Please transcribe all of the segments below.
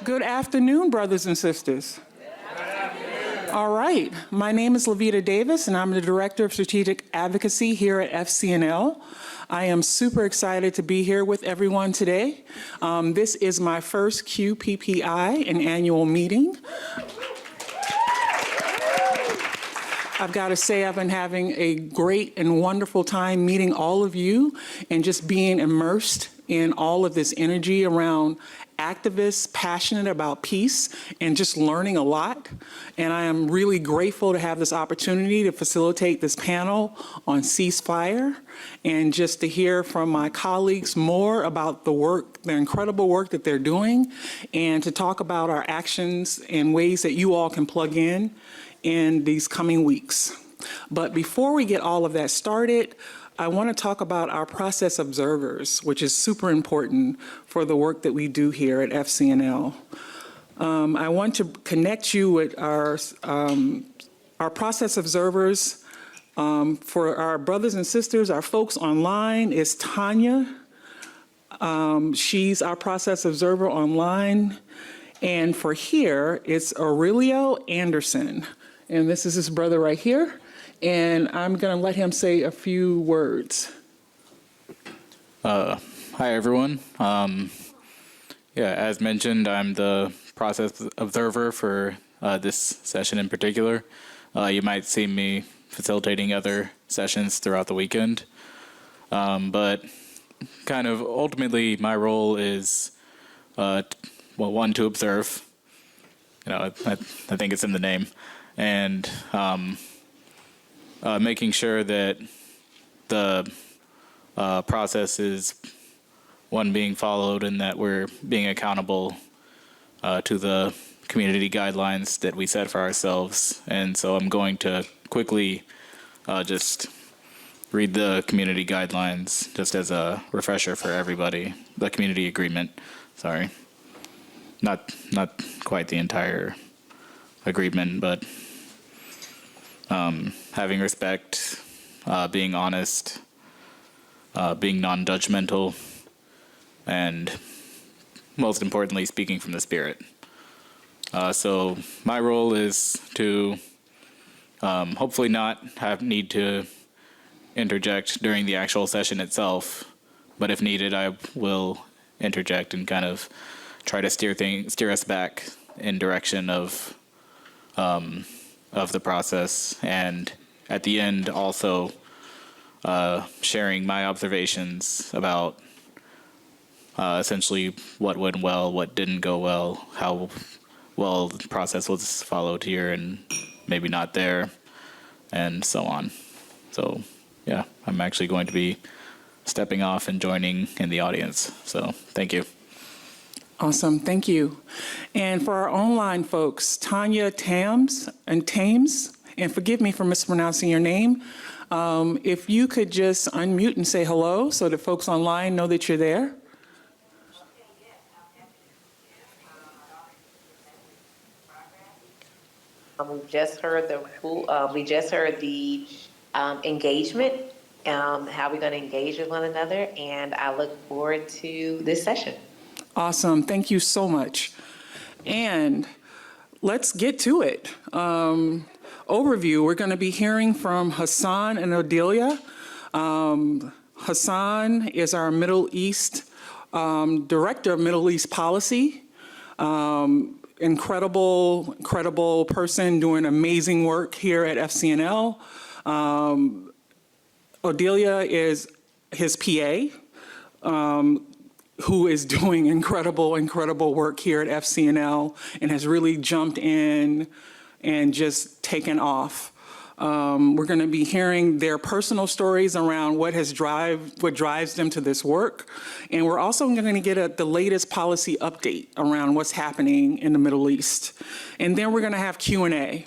Good afternoon, brothers and sisters. All right, my name is Levita Davis, and I'm the Director of Strategic Advocacy here at FCNL. I am super excited to be here with everyone today. This is my first QPPI, an annual meeting. I've got to say I've been having a great and wonderful time meeting all of you and just being immersed in all of this energy around activists passionate about peace and just learning a lot. And I am really grateful to have this opportunity to facilitate this panel on ceasefire and just to hear from my colleagues more about the work, the incredible work that they're doing, and to talk about our actions and ways that you all can plug in these coming weeks. But before we get all of that started, I want to talk about our process observers, which is super important for the work that we do here at FCNL. I want to connect you with our process observers. For our brothers and sisters, our folks online is Tanya. She's our process observer online. And for here, it's Aurelio Anderson. And this is his brother right here. And I'm going to let him say a few words. Hi, everyone. As mentioned, I'm the process observer for this session in particular. You might see me facilitating other sessions throughout the weekend. But kind of ultimately, my role is, one, to observe. I think it's in the name. And making sure that the process is, one, being followed and that we're being accountable to the community guidelines that we set for ourselves. And so I'm going to quickly just read the community guidelines just as a refresher for everybody. The community agreement, sorry. Not quite the entire agreement, but having respect, being honest, being non-judgmental, and most importantly, speaking from the spirit. So my role is to hopefully not need to interject during the actual session itself, but if needed, I will interject and kind of try to steer us back in direction of the process, and at the end also sharing my observations about essentially what went well, what didn't go well, how well the process was followed here and maybe not there, and so on. So yeah, I'm actually going to be stepping off and joining in the audience. So thank you. Awesome, thank you. And for our online folks, Tanya Thames, and forgive me for mispronouncing your name, if you could just unmute and say hello so that folks online know that you're there. We just heard the engagement, how we're going to engage with one another, and I look forward to this session. Awesome, thank you so much. And let's get to it. Overview, we're going to be hearing from Hassan and Odeliya. Hassan is our Middle East Director of Middle East Policy. Incredible person doing amazing work here at FCNL. Odeliya is his PA, who is doing incredible work here at FCNL and has really jumped in and just taken off. We're going to be hearing their personal stories around what drives them to this work. And we're also going to get the latest policy update around what's happening in the Middle East. And then we're going to have Q&A.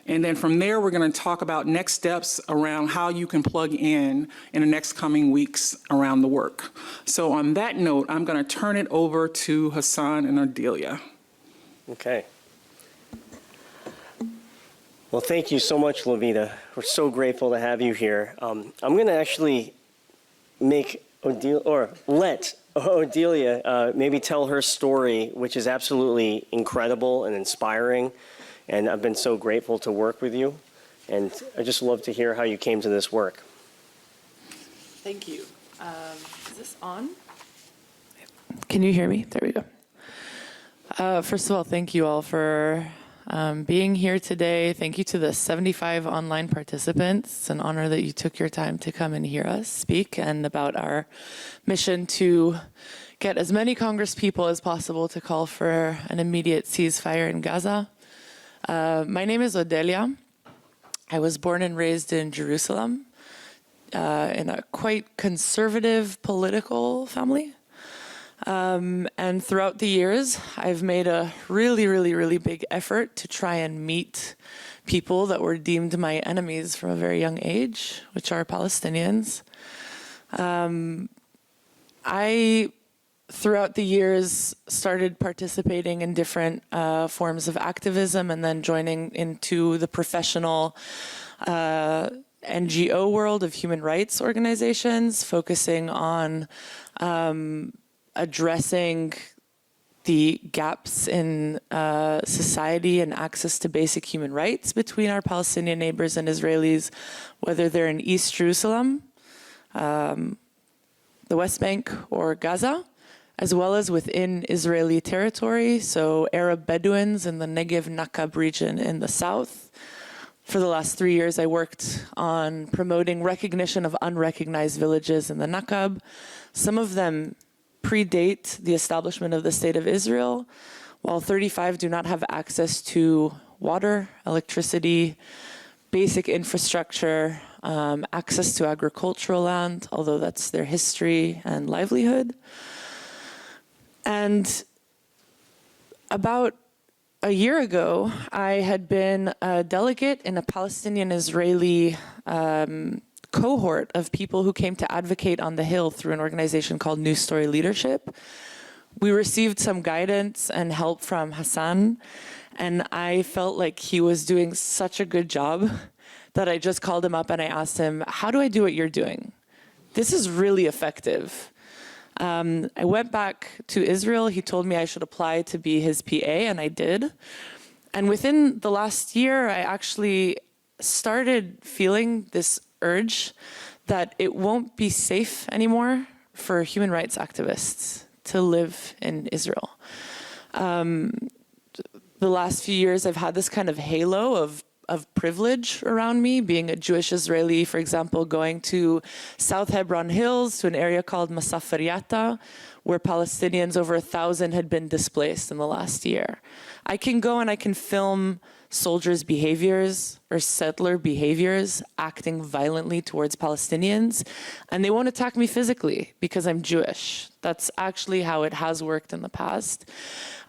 And then from there, we're going to talk about next steps around how you can plug in the next coming weeks around the work. So on that note, I'm going to turn it over to Hassan and Odeliya. Okay. Well, thank you so much, Levita. We're so grateful to have you here. I'm going to actually let Odeliya, maybe tell her story, which is absolutely incredible and inspiring. And I've been so grateful to work with you. And I just love to hear how you came to this work. Thank you. Is this on? Can you hear me? There we go. First of all, thank you all for being here today. Thank you to the 75 online participants. It's an honor that you took your time to come and hear us speak and about our mission to get as many Congress people as possible to call for an immediate ceasefire in Gaza. My name is Odeliya. I was born and raised in Jerusalem in a quite conservative political family. And throughout the years, I've made a really big effort to try and meet people that were deemed my enemies from a very young age, which are Palestinians. I, throughout the years, started participating in different forms of activism and then joining into the professional NGO world of human rights organizations, focusing on addressing the gaps in society and access to basic human rights between our Palestinian neighbors and Israelis, whether they're in East Jerusalem, the West Bank, or Gaza, as well as within Israeli territory, so Arab Bedouins in the Negev Nakab region in the south. For the last 3 years, I worked on promoting recognition of unrecognized villages in the Nakab. Some of them predate the establishment of the State of Israel, while 35 do not have access to water, electricity, basic infrastructure, access to agricultural land, although that's their history and livelihood. And about a year ago, I had been a delegate in a Palestinian-Israeli cohort of people who came to advocate on the Hill through an organization called New Story Leadership. We received some guidance and help from Hassan, and I felt like he was doing such a good job that I just called him up and I asked him, how do I do what you're doing? This is really effective. I went back to Israel. He told me I should apply to be his PA, and I did. And within the last year, I actually started feeling this urge that it won't be safe anymore for human rights activists to live in Israel. The last few years, I've had this kind of halo of privilege around me, being a Jewish Israeli, for example, going to South Hebron Hills to an area called Masafariyata, where Palestinians, over 1,000, had been displaced in the last year. I can go and I can film soldiers' behaviors or settler behaviors acting violently towards Palestinians, and they won't attack me physically because I'm Jewish. That's actually how it has worked in the past.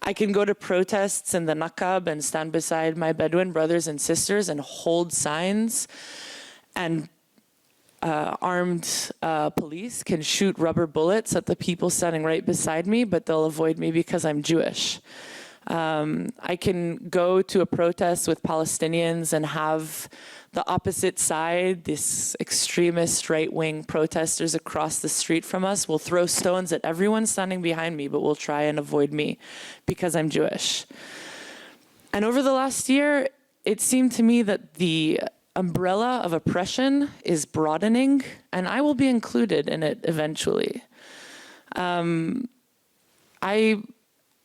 I can go to protests in the Nakab and stand beside my Bedouin brothers and sisters and hold signs, and armed police can shoot rubber bullets at the people standing right beside me, but they'll avoid me because I'm Jewish. I can go to a protest with Palestinians and have the opposite side, this extremist right-wing protesters across the street from us, will throw stones at everyone standing behind me, but will try and avoid me because I'm Jewish. And over the last year, it seemed to me that the umbrella of oppression is broadening, and I will be included in it eventually. I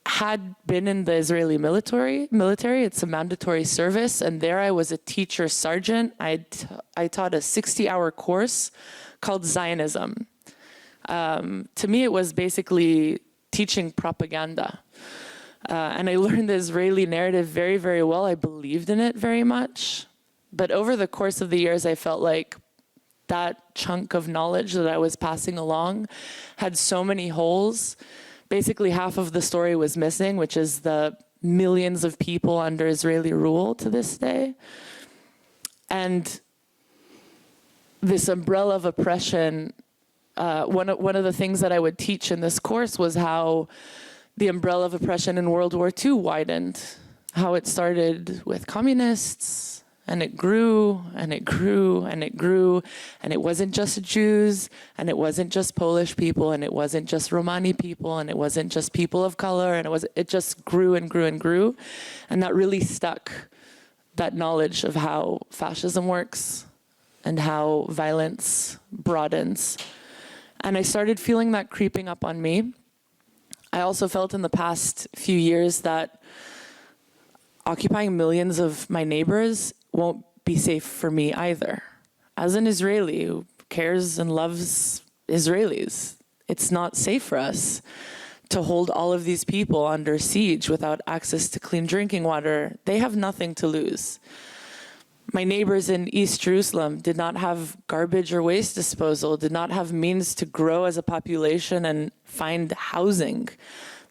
had been in the Israeli military. It's a mandatory service, and there I was a teacher sergeant. I taught a 60-hour course called Zionism. To me, it was basically teaching propaganda. And I learned the Israeli narrative very, very well. I believed in it very much. But over the course of the years, I felt like that chunk of knowledge that I was passing along had so many holes. Basically, half of the story was missing, which is the millions of people under Israeli rule to this day. And this umbrella of oppression, one of the things that I would teach in this course was how the umbrella of oppression in World War II widened, how it started with communists and it grew and it grew and it grew. And it wasn't just Jews, and it wasn't just Polish people, and it wasn't just Romani people, and it wasn't just people of color, and it just grew and grew and grew. And that really stuck, that knowledge of how fascism works and how violence broadens. And I started feeling that creeping up on me. I also felt in the past few years that occupying millions of my neighbors won't be safe for me either. As an Israeli who cares and loves Israelis, it's not safe for us to hold all of these people under siege without access to clean drinking water. They have nothing to lose. My neighbors in East Jerusalem did not have garbage or waste disposal, did not have means to grow as a population and find housing.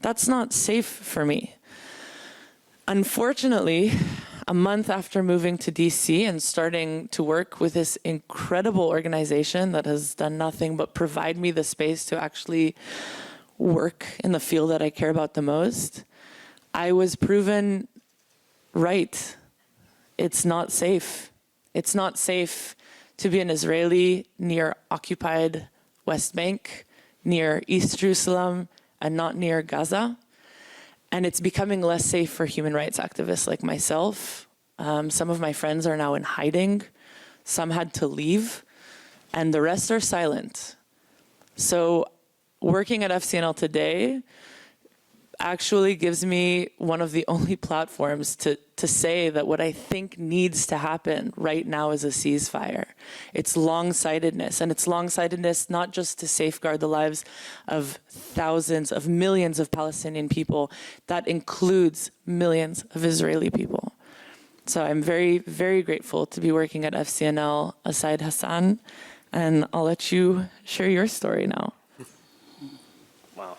That's not safe for me. Unfortunately, a month after moving to DC and starting to work with this incredible organization that has done nothing but provide me the space to actually work in the field that I care about the most, I was proven right. It's not safe. It's not safe to be an Israeli near occupied West Bank, near East Jerusalem, and not near Gaza. And it's becoming less safe for human rights activists like myself. Some of my friends are now in hiding. Some had to leave, and the rest are silent. So working at FCNL today actually gives me one of the only platforms to say that what I think needs to happen right now is a ceasefire. It's long-sightedness, and it's long-sightedness not just to safeguard the lives of thousands of millions of Palestinian people, that includes millions of Israeli people. So I'm very, very grateful to be working at FCNL aside Hassan, and I'll let you share your story now. Wow.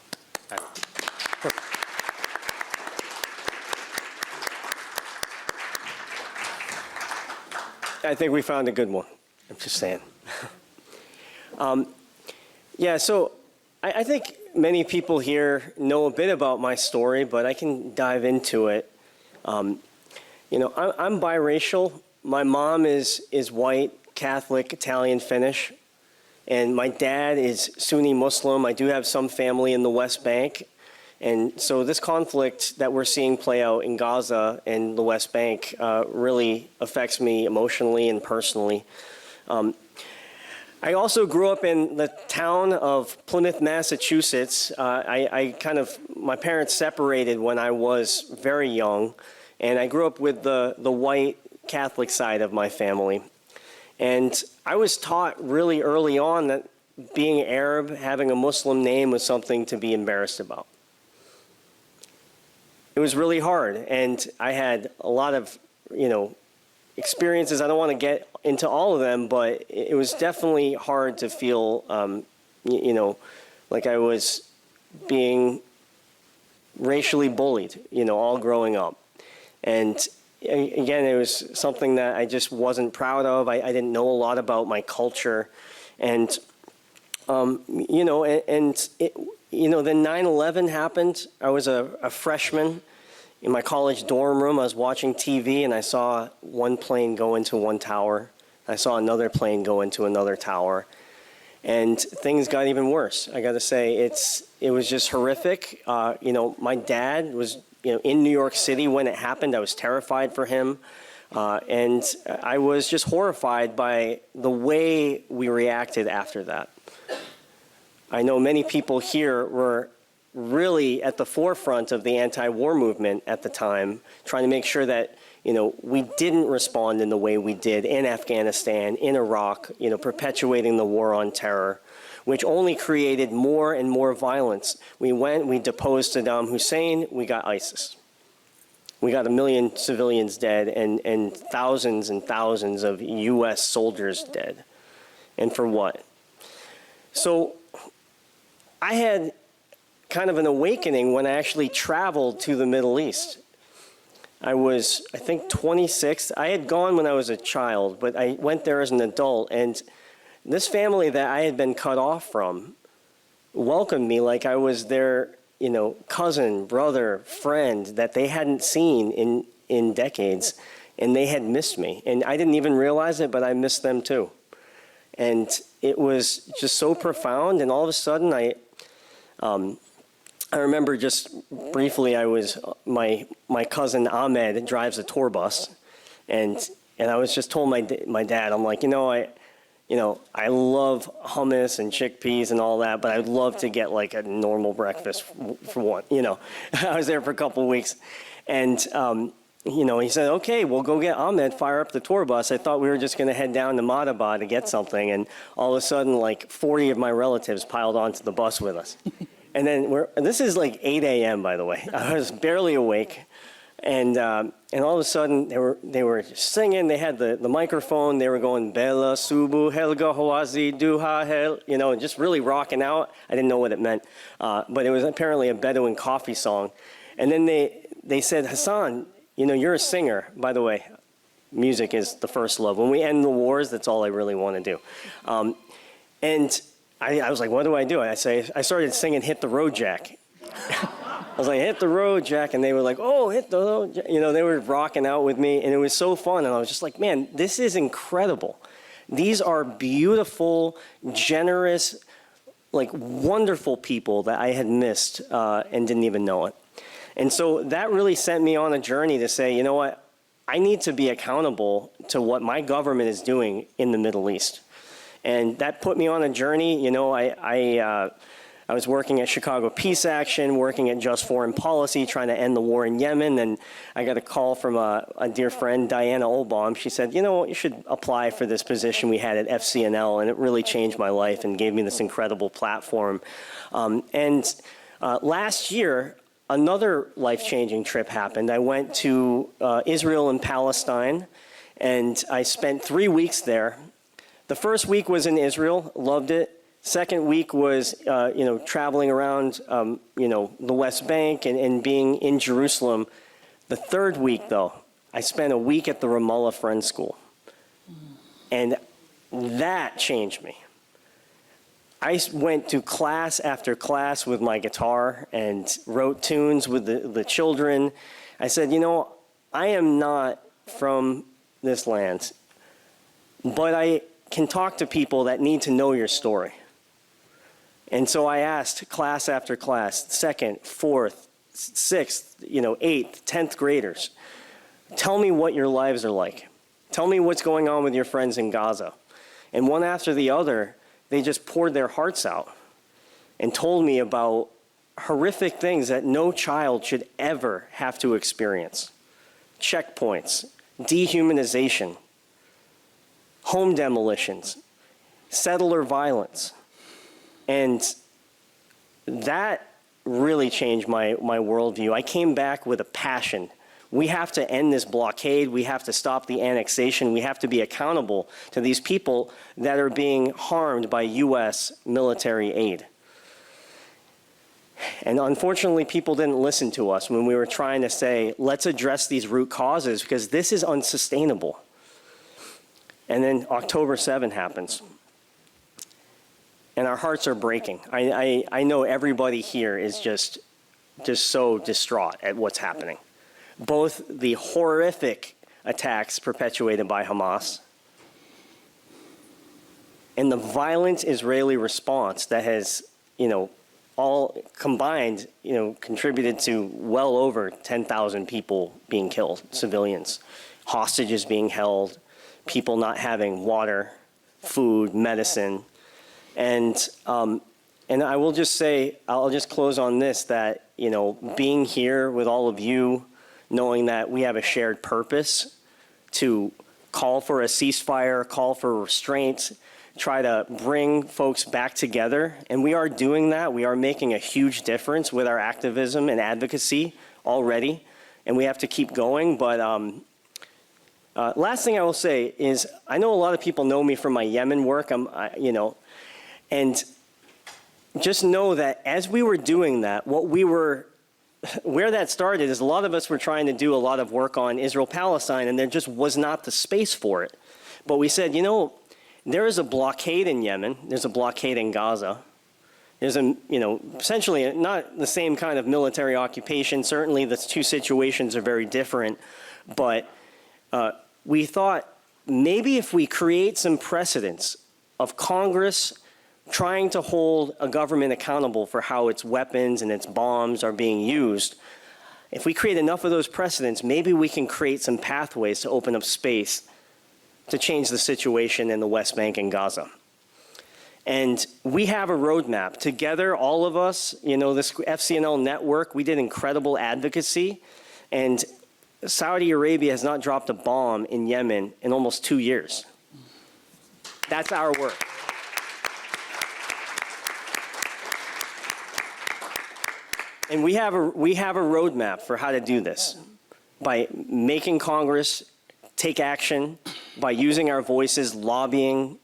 I think we found a good one. I'm just saying. Yeah, so I think many people here know a bit about my story, but I can dive into it. I'm biracial. My mom is white, Catholic, Italian, Finnish, and my dad is Sunni Muslim. I do have some family in the West Bank. And so this conflict that we're seeing play out in Gaza and the West Bank really affects me emotionally and personally. I also grew up in the town of Plymouth, Massachusetts. My parents separated when I was very young, and I grew up with the white Catholic side of my family. And I was taught really early on that being Arab, having a Muslim name was something to be embarrassed about. It was really hard, and I had a lot of, experiences. I don't want to get into all of them, but it was definitely hard to feel, like I was being racially bullied, all growing up. And again, it was something that I just wasn't proud of. I didn't know a lot about my culture, and then 9/11 happened. I was a freshman in my college dorm room. I was watching TV, and I saw one plane go into one tower. I saw another plane go into another tower, and things got even worse. I got to say, it was just horrific. My dad was in New York City when it happened. I was terrified for him, and I was just horrified by the way we reacted after that. I know many people here were really at the forefront of the anti-war movement at the time, trying to make sure that, we didn't respond in the way we did in Afghanistan, in Iraq, perpetuating the war on terror, which only created more and more violence. We deposed Saddam Hussein, we got ISIS. We got 1 million civilians dead and thousands of US soldiers dead. And for what? So I had kind of an awakening when I actually traveled to the Middle East. I was, I think, 26. I had gone when I was a child, but I went there as an adult. And this family that I had been cut off from welcomed me like I was their, cousin, brother, friend that they hadn't seen in decades. and they had missed me. And I didn't even realize it, but I missed them too. And it was just so profound, and all of a sudden I remember just briefly, my cousin Ahmed drives a tour bus, and I was just told my dad, I'm like, I love hummus and chickpeas and all that, but I'd love to get like a normal breakfast for one, I was there for a couple of weeks, and he said, okay, we'll go get Ahmed, fire up the tour bus. I thought we were just going to head down to Madaba to get something, and all of a sudden, like 40 of my relatives piled onto the bus with us. And then this is like 8 a.m., by the way. I was barely awake. And all of a sudden, they were singing. They had the microphone. They were going, Bella, Subu, Helga, Hawazi, Duha, Hel, just really rocking out. I didn't know what it meant. But it was apparently a Bedouin coffee song. And then they said, Hassan, you're a singer. By the way, music is the first love. When we end the wars, that's all I really want to do. And I was like, what do? I started singing Hit the Road Jack. I was like, hit the road, Jack. And they were like, oh, hit the road, Jack. They were rocking out with me. And it was so fun. And I was just like, man, this is incredible. These are beautiful, generous, like wonderful people that I had missed and didn't even know it. And so that really sent me on a journey to say, you know what? I need to be accountable to what my government is doing in the Middle East. And that put me on a journey. I was working at Chicago Peace Action, working at Just Foreign Policy, trying to end the war in Yemen. And I got a call from a dear friend, Diana Olbaum. She said, you should apply for this position we had at FCNL. And it really changed my life and gave me this incredible platform. Last year, another life-changing trip happened. I went to Israel and Palestine, and I spent 3 weeks there. The first week was in Israel, loved it. Second week was, traveling around, the West Bank and being in Jerusalem. The third week, though, I spent a week at the Ramallah Friends School. And that changed me. I went to class after class with my guitar and wrote tunes with the children. I said, I am not from this land, but I can talk to people that need to know your story. And so I asked class after class, 2nd, 4th, 6th, 8th, 10th graders, tell me what your lives are like. Tell me what's going on with your friends in Gaza. And one after the other, they just poured their hearts out and told me about horrific things that no child should ever have to experience. Checkpoints, dehumanization, home demolitions, settler violence. And that really changed my worldview. I came back with a passion. We have to end this blockade. We have to stop the annexation. We have to be accountable to these people that are being harmed by U.S. military aid. And unfortunately, people didn't listen to us when we were trying to say, let's address these root causes because this is unsustainable. And then October 7 happens. And our hearts are breaking. I know everybody here is just so distraught at what's happening. Both the horrific attacks perpetuated by Hamas and the violent Israeli response that has, all combined, contributed to well over 10,000 people being killed, civilians, hostages being held, people not having water, food, medicine. And I will just say, I'll just close on this, that, being here with all of you, knowing that we have a shared purpose to call for a ceasefire, call for restraint, try to bring folks back together. And we are doing that. We are making a huge difference with our activism and advocacy already. And we have to keep going. But last thing I will say is, I know a lot of people know me from my Yemen work. And just know that as we were doing that, where that started is a lot of us were trying to do a lot of work on Israel-Palestine, and there just was not the space for it. But we said, there is a blockade in Yemen. There's a blockade in Gaza. There's essentially not the same kind of military occupation. Certainly the two situations are very different, but we thought maybe if we create some precedents of Congress trying to hold a government accountable for how its weapons and its bombs are being used, if we create enough of those precedents, maybe we can create some pathways to open up space to change the situation in the West Bank and Gaza. And we have a roadmap. Together, all of us, this FCNL network, we did incredible advocacy. And Saudi Arabia has not dropped a bomb in Yemen in almost 2 years. That's our work. And we have a roadmap for how to do this by making Congress take action, by using our voices, lobbying,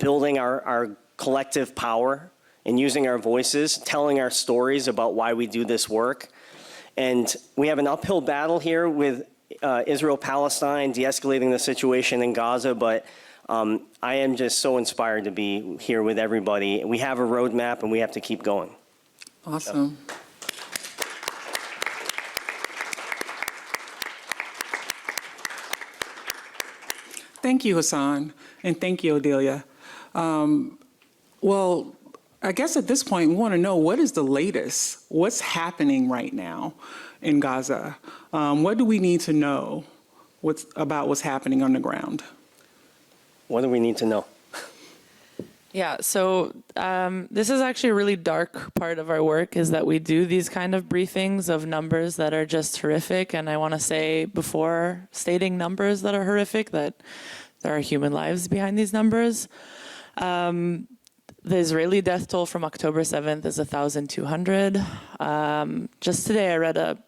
building our collective power, and using our voices, telling our stories about why we do this work. And we have an uphill battle here with Israel-Palestine, de-escalating the situation in Gaza, but I am just so inspired to be here with everybody. We have a roadmap, and we have to keep going. Awesome. Thank you, Hassan, and thank you, Odeliya. Well, I guess at this point, we want to know, what is the latest? What's happening right now in Gaza? What do we need to know about what's happening on the ground? What do we need to know? Yeah, so this is actually a really dark part of our work, is that we do these kind of briefings of numbers that are just horrific. And I want to say, before stating numbers that are horrific, that there are human lives behind these numbers. The Israeli death toll from October 7th is 1,200. Just today I read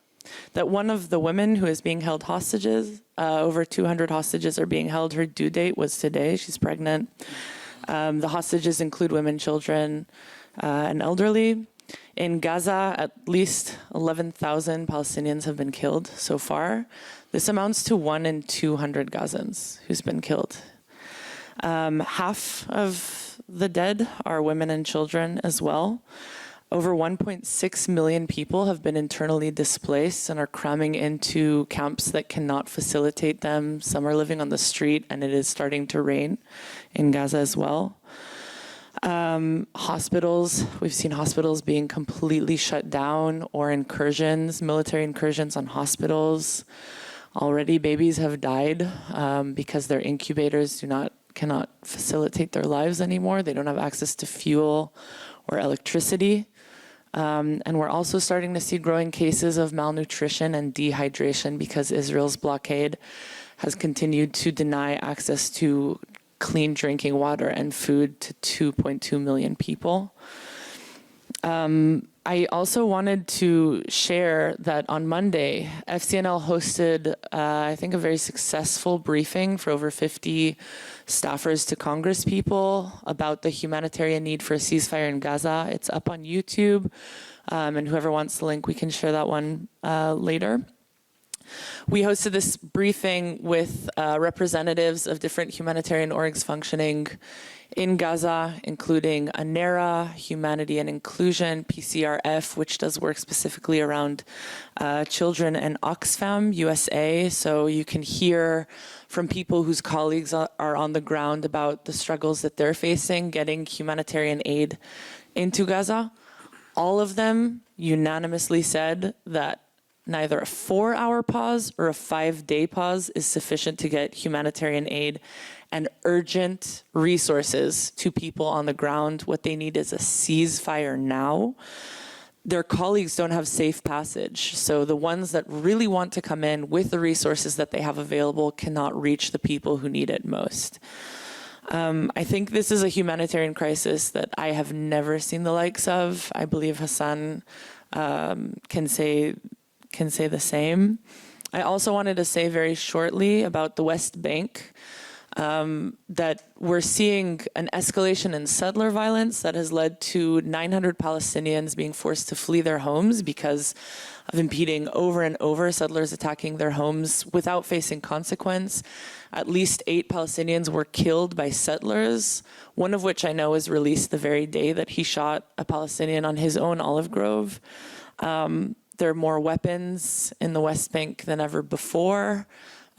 that one of the women who is being held hostages, over 200 hostages are being held. Her due date was today. She's pregnant. The hostages include women, children, and elderly. In Gaza, at least 11,000 Palestinians have been killed so far. This amounts to 1 in 200 Gazans who's been killed. Half of the dead are women and children as well. Over 1.6 million people have been internally displaced and are cramming into camps that cannot facilitate them. Some are living on the street, and it is starting to rain in Gaza as well. Hospitals, we've seen hospitals being completely shut down, or incursions, military incursions on hospitals. Already babies have died because their incubators cannot facilitate their lives anymore. They don't have access to fuel or electricity. And we're also starting to see growing cases of malnutrition and dehydration because Israel's blockade has continued to deny access to clean drinking water and food to 2.2 million people. I also wanted to share that on Monday, FCNL hosted, I think, a very successful briefing for over 50 staffers to Congress people about the humanitarian need for a ceasefire in Gaza. It's up on YouTube, and whoever wants the link, we can share that one later. We hosted this briefing with representatives of different humanitarian orgs functioning in Gaza, including ANERA, Humanity and Inclusion, PCRF, which does work specifically around children, and Oxfam USA. So you can hear from people whose colleagues are on the ground about the struggles that they're facing getting humanitarian aid into Gaza. All of them unanimously said that neither a 4-hour pause or a 5-day pause is sufficient to get humanitarian aid and urgent resources to people on the ground. What they need is a ceasefire now. Their colleagues don't have safe passage, so the ones that really want to come in with the resources that they have available cannot reach the people who need it most. I think this is a humanitarian crisis that I have never seen the likes of. I believe Hassan can say the same. I also wanted to say very shortly about the West Bank, that we're seeing an escalation in settler violence that has led to 900 Palestinians being forced to flee their homes because of impeding over and over settlers attacking their homes without facing consequence. At least 8 Palestinians were killed by settlers, one of which I know was released the very day that he shot a Palestinian on his own olive grove. There are more weapons in the West Bank than ever before.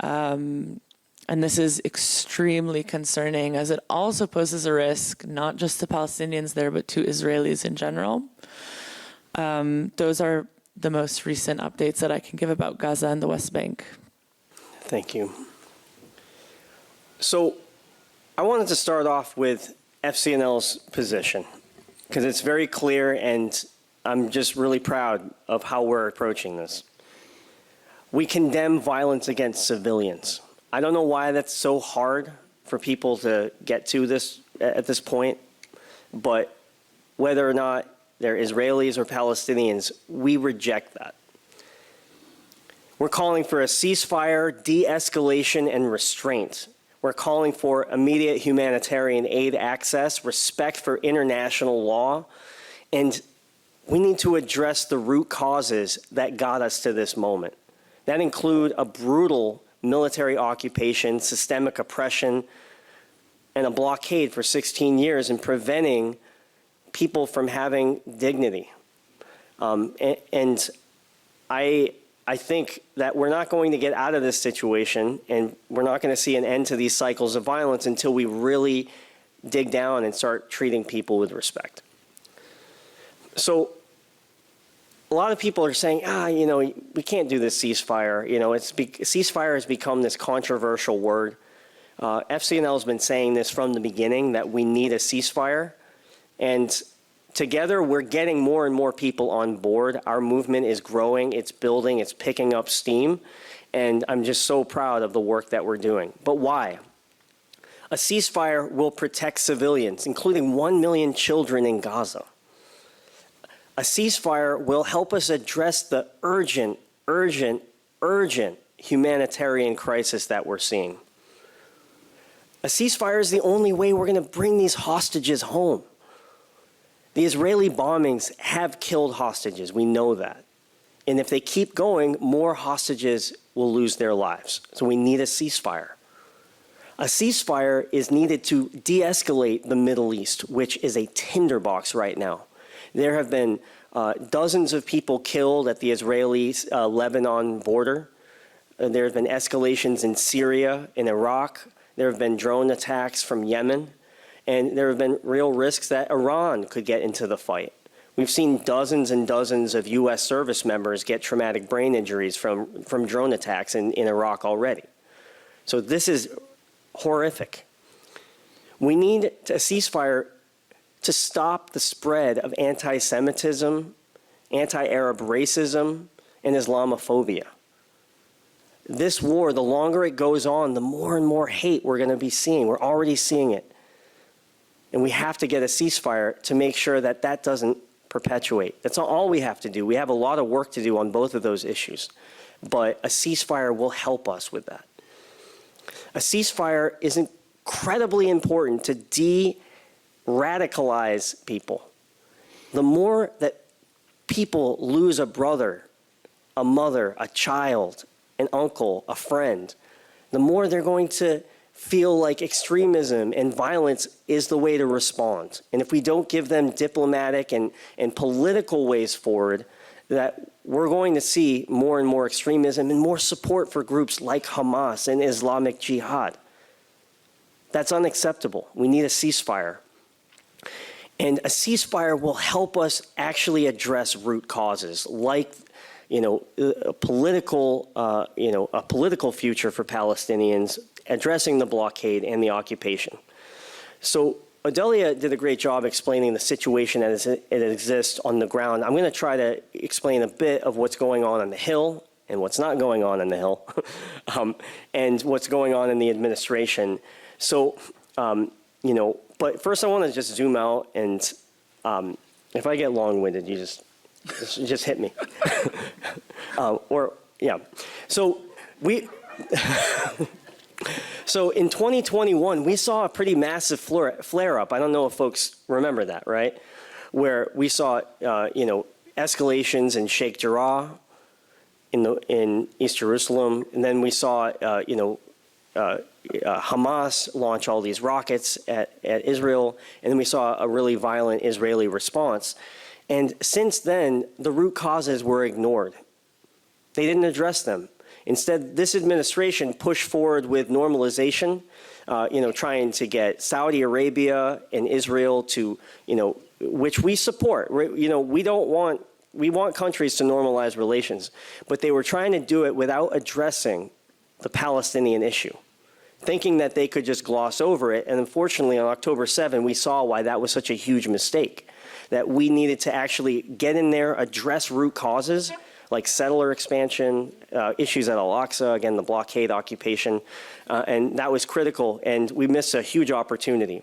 And this is extremely concerning, as it also poses a risk, not just to Palestinians there, but to Israelis in general. Those are the most recent updates that I can give about Gaza and the West Bank. Thank you. So I wanted to start off with FCNL's position, because it's very clear, and I'm just really proud of how we're approaching this. We condemn violence against civilians. I don't know why that's so hard for people to get to this at this point, but whether or not they're Israelis or Palestinians, we reject that. We're calling for a ceasefire, de-escalation, and restraint. We're calling for immediate humanitarian aid access, respect for international law, and we need to address the root causes that got us to this moment. That include a brutal military occupation, systemic oppression, and a blockade for 16 years and preventing people from having dignity. And I think that we're not going to get out of this situation, and we're not going to see an end to these cycles of violence until we really dig down and start treating people with respect. So a lot of people are saying, we can't do this ceasefire. Ceasefire has become this controversial word. FCNL has been saying this from the beginning, that we need a ceasefire. And together, we're getting more and more people on board. Our movement is growing, it's building, it's picking up steam. And I'm just so proud of the work that we're doing. But why? A ceasefire will protect civilians, including 1 million children in Gaza. A ceasefire will help us address the urgent humanitarian crisis that we're seeing. A ceasefire is the only way we're going to bring these hostages home. The Israeli bombings have killed hostages. We know that. And if they keep going, more hostages will lose their lives. So we need a ceasefire. A ceasefire is needed to de-escalate the Middle East, which is a tinderbox right now. There have been dozens of people killed at the Israeli-Lebanon border. There have been escalations in Syria, in Iraq. There have been drone attacks from Yemen. And there have been real risks that Iran could get into the fight. We've seen dozens and dozens of U.S. service members get traumatic brain injuries from drone attacks in Iraq already. So this is horrific. We need a ceasefire to stop the spread of anti-Semitism, anti-Arab racism, and Islamophobia. This war, the longer it goes on, the more and more hate we're going to be seeing. We're already seeing it. And we have to get a ceasefire to make sure that that doesn't perpetuate. That's not all we have to do. We have a lot of work to do on both of those issues. But a ceasefire will help us with that. A ceasefire is incredibly important to de-radicalize people. The more that people lose a brother, a mother, a child, an uncle, a friend, the more they're going to feel like extremism and violence is the way to respond. And if we don't give them diplomatic and political ways forward, that we're going to see more and more extremism and more support for groups like Hamas and Islamic Jihad. That's unacceptable. We need a ceasefire. And a ceasefire will help us actually address root causes, like a political future for Palestinians, addressing the blockade and the occupation. So Odeliya did a great job explaining the situation as it exists on the ground. I'm going to try to explain a bit of what's going on the Hill and what's not going on the Hill, and what's going on in the administration. So, but first I want to just zoom out, and if I get long-winded, you just hit me. So in 2021, we saw a pretty massive flare-up. I don't know if folks remember that, right? Where we saw, escalations in Sheikh Jarrah, in East Jerusalem, and then we saw, Hamas launch all these rockets at Israel, and then we saw a really violent Israeli response. And since then, the root causes were ignored. They didn't address them. Instead, this administration pushed forward with normalization, trying to get Saudi Arabia and Israel to, which we support. We want countries to normalize relations, but they were trying to do it without addressing the Palestinian issue, thinking that they could just gloss over it. And unfortunately, on October 7, we saw why that was such a huge mistake, that we needed to actually get in there, address root causes, like settler expansion, issues at Al-Aqsa, again, the blockade occupation, and that was critical, and we missed a huge opportunity.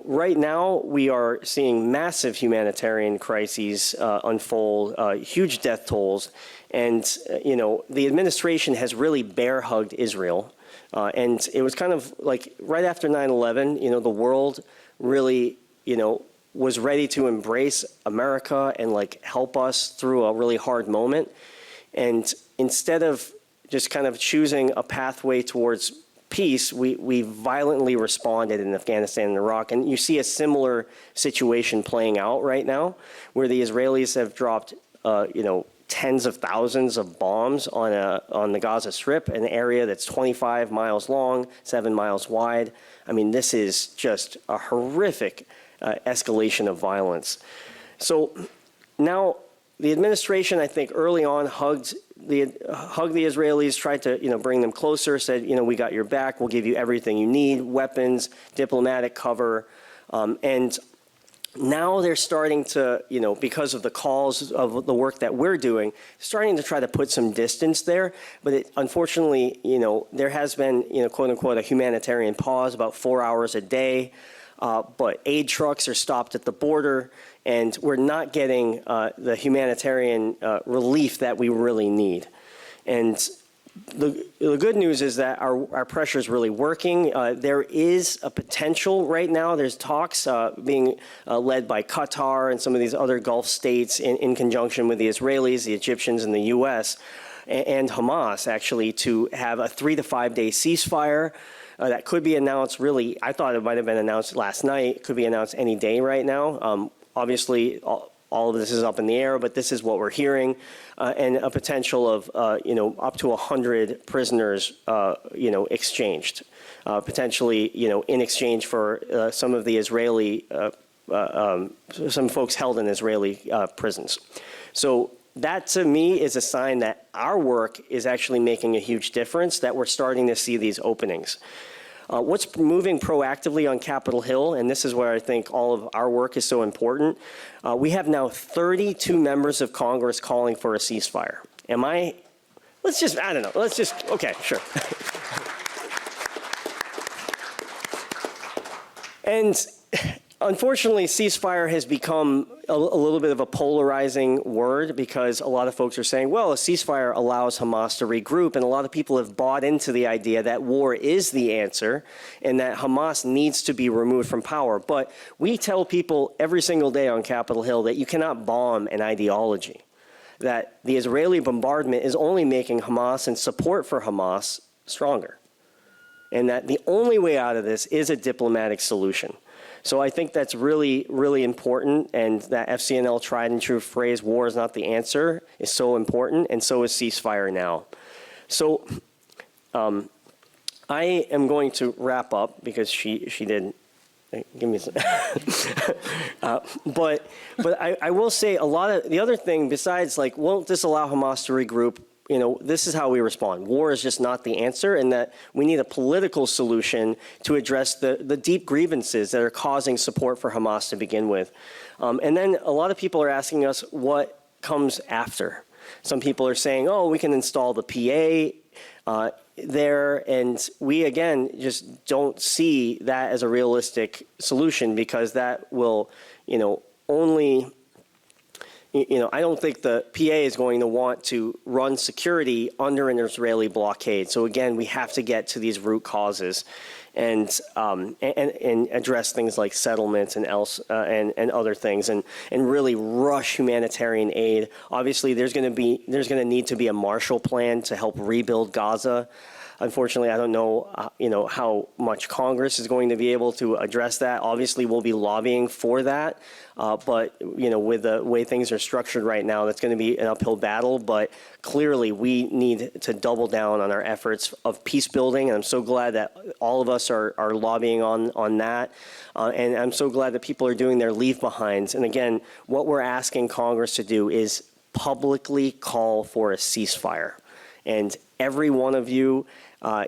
Right now we are seeing massive humanitarian crises unfold, huge death tolls, and the administration has really bear hugged Israel, and it was kind of like right after 9/11, the world really, was ready to embrace America and help us through a really hard moment, and instead of just kind of choosing a pathway towards peace, we violently responded in Afghanistan and Iraq. And you see a similar situation playing out right now, where the Israelis have dropped, tens of thousands of bombs on the Gaza Strip, an area that's 25 miles long, 7 miles wide. I mean, this is just a horrific escalation of violence. So now the administration, I think, early on hugged the Israelis, tried to bring them closer, said, we got your back, we'll give you everything you need, weapons, diplomatic cover, and now they're starting to, because of the calls of the work that we're doing, starting to try to put some distance there. But unfortunately, there has been, quote unquote, a humanitarian pause, about 4 hours a day. But aid trucks are stopped at the border, and we're not getting the humanitarian relief that we really need. And the good news is that our pressure is really working. There is a potential right now. There's talks being led by Qatar and some of these other Gulf states in conjunction with the Israelis, the Egyptians, and the U.S. and Hamas, actually, to have a 3 to 5 day ceasefire. That could be announced, really, I thought it might have been announced last night. It could be announced any day right now. Obviously, all of this is up in the air, but this is what we're hearing. And a potential of, up to 100 prisoners, exchanged. Potentially, in exchange for some of the Israeli, some folks held in Israeli prisons. So that, to me, is a sign that our work is actually making a huge difference, that we're starting to see these openings. What's moving proactively on Capitol Hill, and this is where I think all of our work is so important, we have now 32 members of Congress calling for a ceasefire. Okay, sure. And unfortunately, ceasefire has become a little bit of a polarizing word, because a lot of folks are saying, well, a ceasefire allows Hamas to regroup, and a lot of people have bought into the idea that war is the answer and that Hamas needs to be removed from power. But we tell people every single day on Capitol Hill that you cannot bomb an ideology, that the Israeli bombardment is only making Hamas and support for Hamas stronger, and that the only way out of this is a diplomatic solution. So I think that's really, really important, and that FCNL tried and true phrase, war is not the answer, is so important, and so is ceasefire now. So I am going to wrap up, because she did, give me some, but I will say a lot of, the other thing besides, won't this allow Hamas to regroup? This is how we respond. War is just not the answer, and that we need a political solution to address the deep grievances that are causing support for Hamas to begin with. And then a lot of people are asking us what comes after. Some people are saying, oh, we can install the PA there, and we, again, just don't see that as a realistic solution, because that will, only... I don't think the PA is going to want to run security under an Israeli blockade. So again, we have to get to these root causes and address things like settlements and other things, and really rush humanitarian aid. Obviously, there's going to need to be a Marshall Plan to help rebuild Gaza. Unfortunately, I don't know, how much Congress is going to be able to address that. Obviously, we'll be lobbying for that. But, with the way things are structured right now, that's going to be an uphill battle. But clearly, we need to double down on our efforts of peace building. And I'm so glad that all of us are lobbying on that. And I'm so glad that people are doing their leave behinds. And again, what we're asking Congress to do is publicly call for a ceasefire. And every one of you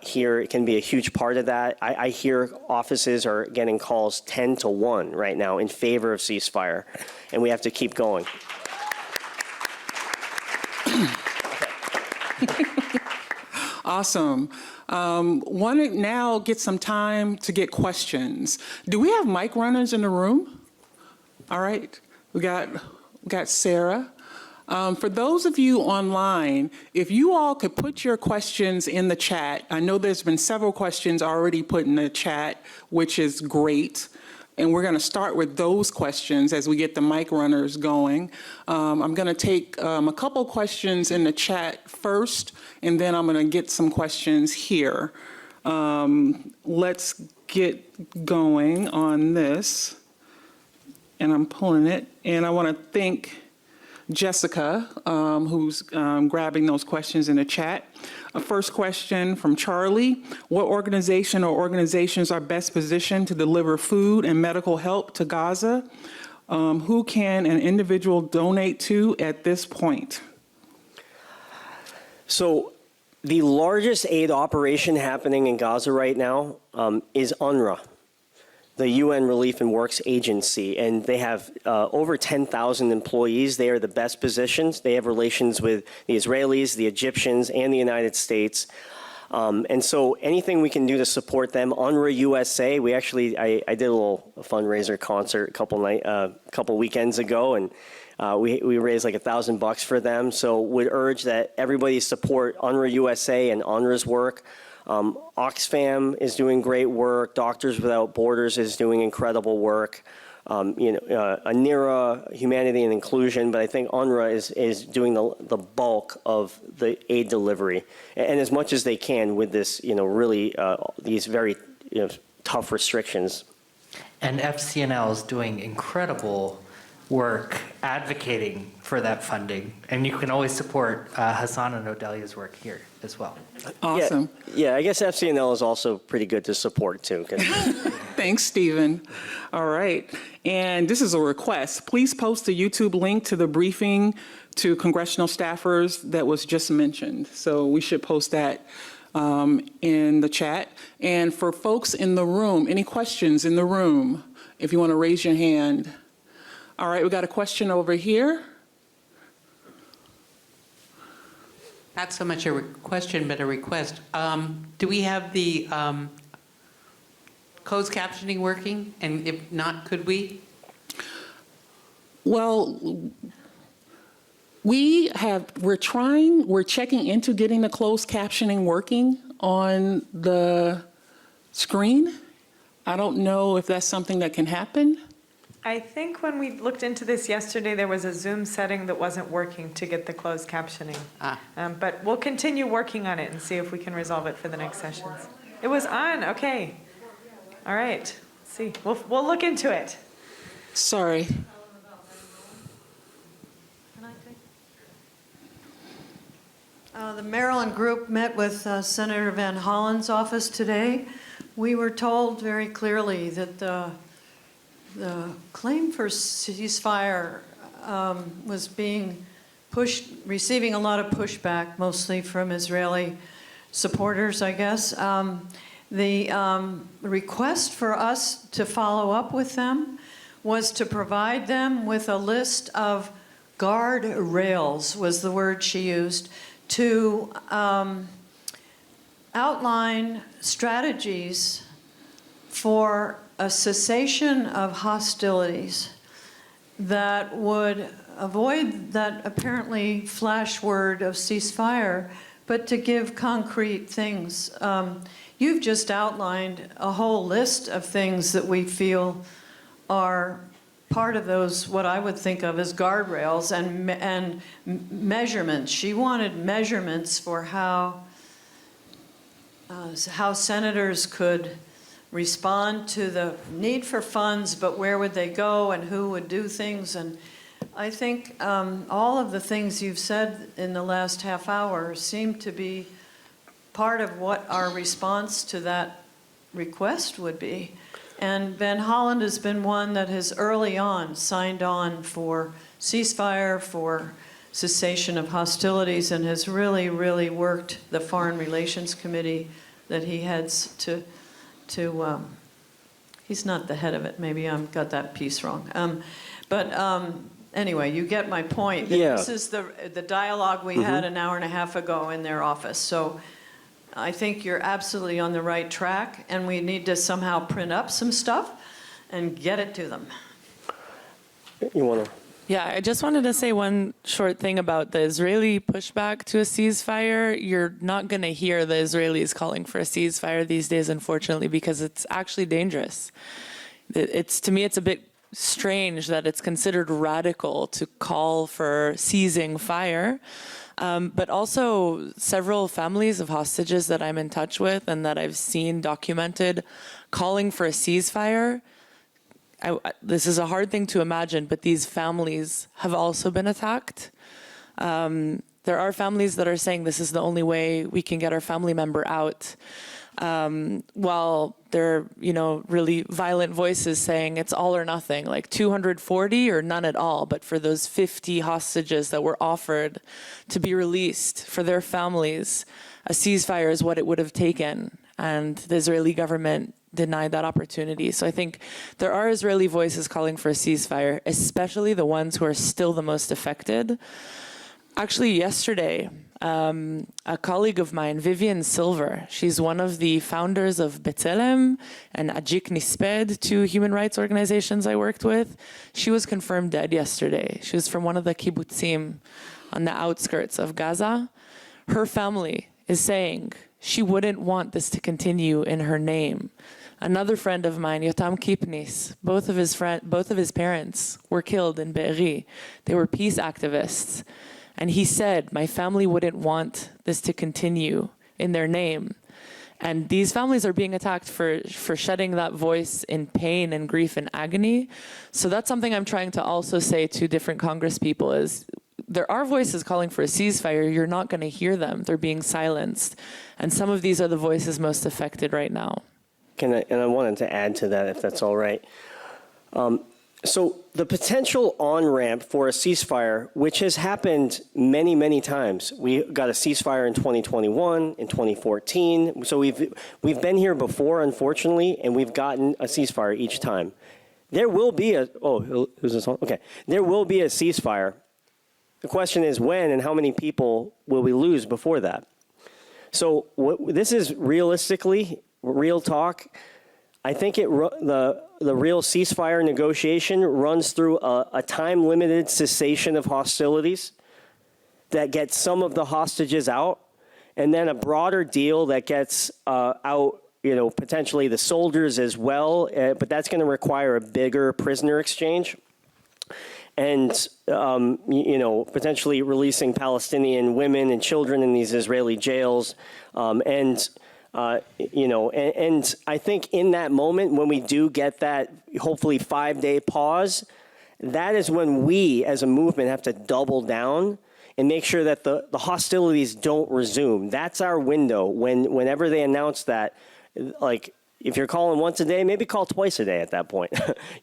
here can be a huge part of that. I hear offices are getting calls 10 to 1 right now in favor of ceasefire, and we have to keep going. Awesome. Want to now get some time to get questions. Do we have mic runners in the room? All right. We got Sarah. For those of you online, if you all could put your questions in the chat. I know there's been several questions already put in the chat, which is great. And we're going to start with those questions as we get the mic runners going. I'm going to take a couple questions in the chat first, and then I'm going to get some questions here. Let's get going on this. And I'm pulling it. And I want to thank Jessica, who's grabbing those questions in the chat. A first question from Charlie. What organization or organizations are best positioned to deliver food and medical help to Gaza? Who can an individual donate to at this point? So the largest aid operation happening in Gaza right now is UNRWA, the UN Relief and Works Agency, and they have over 10,000 employees. They are the best positioned. They have relations with the Israelis, the Egyptians, and the United States. And so anything we can do to support them, UNRWA USA, I did a little fundraiser concert a couple weekends ago, and we raised like $1,000 for them. So would urge that everybody support UNRWA USA and UNRWA's work. Oxfam is doing great work. Doctors Without Borders is doing incredible work. ANIRA, Humanity and Inclusion, but I think UNRWA is doing the bulk of the aid delivery, and as much as they can with this, really these very tough restrictions. And FCNL is doing incredible work advocating for that funding, and you can always support Hassan and Odeliya's work here as well. Awesome. Yeah, I guess FCNL is also pretty good to support too. Thanks, Stephen. All right. And this is a request. Please post the YouTube link to the briefing to congressional staffers that was just mentioned. So we should post that in the chat. And for folks in the room, any questions in the room, if you want to raise your hand. All right, we got a question over here. Not so much a question, but a request. Do we have the closed captioning working? And if not, could we? Well, we're checking into getting the closed captioning working on the screen. I don't know if that's something that can happen. I think when we looked into this yesterday, there was a Zoom setting that wasn't working to get the closed captioning. But we'll continue working on it and see if we can resolve it for the next sessions. It was on, okay. All right, let's see. We'll look into it. Sorry. The Maryland group met with Senator Van Hollen's office today. We were told very clearly that the claim for ceasefire was being receiving a lot of pushback, mostly from Israeli supporters, I guess. The request for us to follow up with them was to provide them with a list of guardrails, was the word she used, to outline strategies for a cessation of hostilities that would avoid that apparently flash word of ceasefire, but to give concrete things. You've just outlined a whole list of things that we feel are part of those, what I would think of as guardrails and measurements. She wanted measurements for how how senators could respond to the need for funds, but where would they go and who would do things. And I think all of the things you've said in the last half hour seem to be part of what our response to that request would be. And Van Holland has been one that has early on signed on for ceasefire, for cessation of hostilities, and has really, really worked the Foreign Relations Committee that he heads to he's not the head of it, maybe I've got that piece wrong. Anyway, you get my point. Yeah. This is the dialogue we had an hour and a half ago in their office. So I think you're absolutely on the right track, and we need to somehow print up some stuff and get it to them. You want to? Yeah, I just wanted to say one short thing about the Israeli pushback to a ceasefire. You're not going to hear the Israelis calling for a ceasefire these days, unfortunately, because it's actually dangerous. To me, it's a bit strange that it's considered radical to call for ceasing fire. But also several families of hostages that I'm in touch with and that I've seen documented calling for a ceasefire. This is a hard thing to imagine, but these families have also been attacked. There are families that are saying this is the only way we can get our family member out. While there are, really violent voices saying it's all or nothing, like 240 or none at all. But for those 50 hostages that were offered to be released for their families, a ceasefire is what it would have taken. And the Israeli government denied that opportunity. So I think there are Israeli voices calling for a ceasefire, especially the ones who are still the most affected. Actually, yesterday, a colleague of mine, Vivian Silver, she's one of the founders of B'Tselem and Ajik Nisped, two human rights organizations I worked with. She was confirmed dead yesterday. She was from one of the kibbutzim on the outskirts of Gaza. Her family is saying she wouldn't want this to continue in her name. Another friend of mine, Yotam Kipnis, both of his parents were killed in Be'eri. They were peace activists. And he said, my family wouldn't want this to continue in their name. And these families are being attacked for shedding that voice in pain and grief and agony. So that's something I'm trying to also say to different Congress people is there are voices calling for a ceasefire. You're not going to hear them. They're being silenced. And some of these are the voices most affected right now. And I wanted to add to that, if that's all right. So the potential on-ramp for a ceasefire, which has happened many, many times. We got a ceasefire in 2021, in 2014. So we've been here before, unfortunately, and we've gotten a ceasefire each time. There will be a, who's this on? Okay. There will be a ceasefire. The question is when and how many people will we lose before that? So this is realistically, real talk. I think the real ceasefire negotiation runs through a time-limited cessation of hostilities that gets some of the hostages out, and then a broader deal that gets out, potentially the soldiers as well, but that's going to require a bigger prisoner exchange. And, potentially releasing Palestinian women and children in these Israeli jails, and I think in that moment when we do get that hopefully 5-day pause, that is when we as a movement have to double down and make sure that the hostilities don't resume. That's our window. Whenever they announce that, like, if you're calling once a day, maybe call twice a day at that point,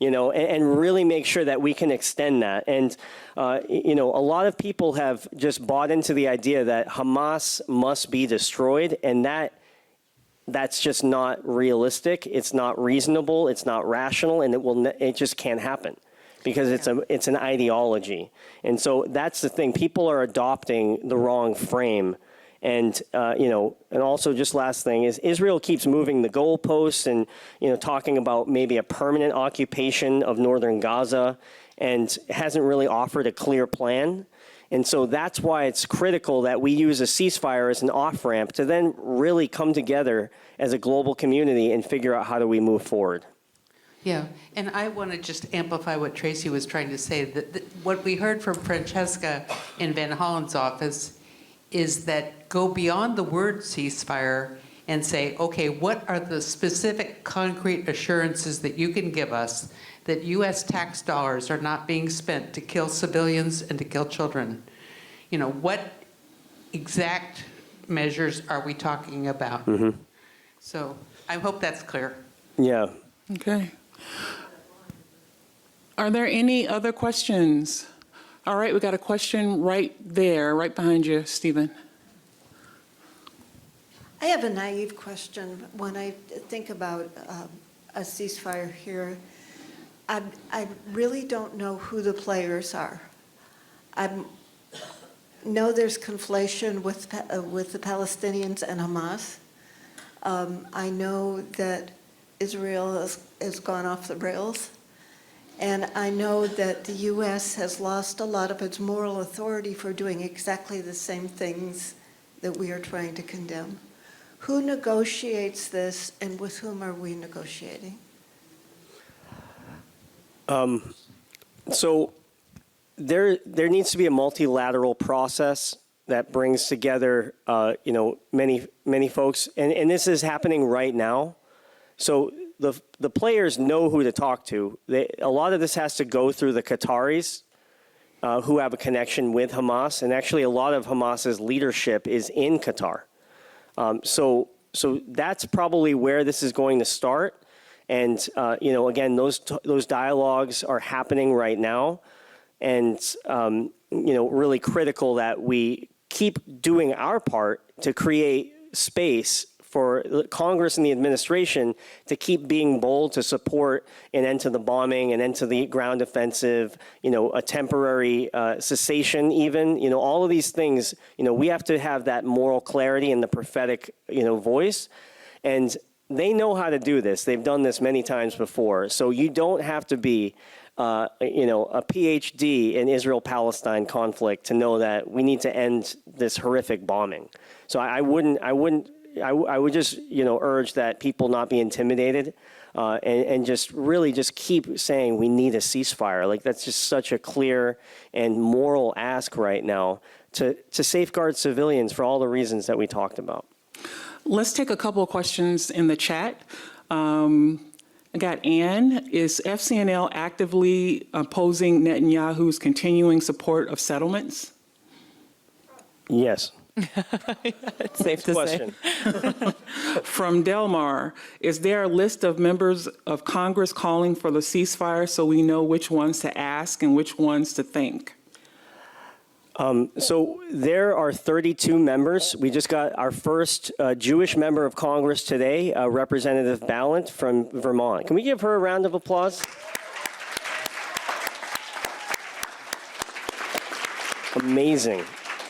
and really make sure that we can extend that. And, a lot of people have just bought into the idea that Hamas must be destroyed, and that's just not realistic. It's not reasonable. It's not rational, and it just can't happen because it's an ideology. And so that's the thing. People are adopting the wrong frame. And, and also just last thing is Israel keeps moving the goalposts and, talking about maybe a permanent occupation of northern Gaza and hasn't really offered a clear plan. And so that's why it's critical that we use a ceasefire as an off-ramp to then really come together as a global community and figure out how do we move forward. Yeah, and I want to just amplify what Tracy was trying to say. That what we heard from Francesca in Van Hollen's office is that go beyond the word ceasefire and say, okay, what are the specific concrete assurances that you can give us that U.S. tax dollars are not being spent to kill civilians and to kill children? You know, what exact measures are we talking about? So I hope that's clear. Yeah. Okay. Are there any other questions? All right, we got a question right there, right behind you, Stephen. I have a naive question. When I think about a ceasefire here, I really don't know who the players are. I know there's conflation with the Palestinians and Hamas. I know that Israel has gone off the rails. And I know that the U.S. has lost a lot of its moral authority for doing exactly the same things that we are trying to condemn. Who negotiates this, and with whom are we negotiating? So there needs to be a multilateral process that brings together, many folks, and this is happening right now. So the players know who to talk to. A lot of this has to go through the Qataris, who have a connection with Hamas, and actually a lot of Hamas's leadership is in Qatar. So that's probably where this is going to start. And again, those dialogues are happening right now, and really critical that we keep doing our part to create space for Congress and the administration to keep being bold to support an end to the bombing, an end to the ground offensive, a temporary cessation even, all of these things, we have to have that moral clarity and the prophetic, voice. And they know how to do this. They've done this many times before. So you don't have to be, a PhD in Israel-Palestine conflict to know that we need to end this horrific bombing. So I would just, urge that people not be intimidated and just really just keep saying we need a ceasefire. Like, that's just such a clear and moral ask right now to safeguard civilians for all the reasons that we talked about. Let's take a couple of questions in the chat. I got Ann. Is FCNL actively opposing Netanyahu's continuing support of settlements? Yes. It's safe to say. From Delmar, is there a list of members of Congress calling for the ceasefire so we know which ones to ask and which ones to thank? So there are 32 members. We just got our first Jewish member of Congress today, Representative Ballant from Vermont. Can we give her a round of applause? Amazing.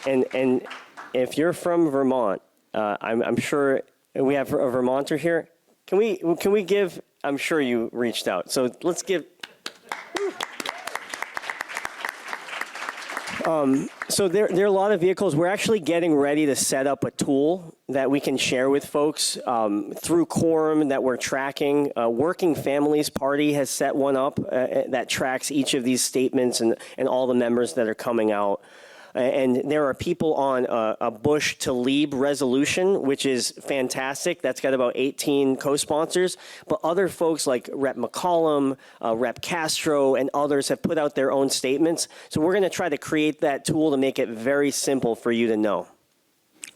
And if you're from Vermont, I'm sure we have a Vermonter here. Can we give? I'm sure you reached out. So let's give. So there are a lot of vehicles. We're actually getting ready to set up a tool that we can share with folks through Quorum that we're tracking. Working Families Party has set one up that tracks each of these statements and all the members that are coming out. And there are people on a Bush to Lieb resolution, which is fantastic. That's got about 18 co-sponsors. But other folks like Rep. McCollum, Rep. Castro, and others have put out their own statements. So we're going to try to create that tool to make it very simple for you to know.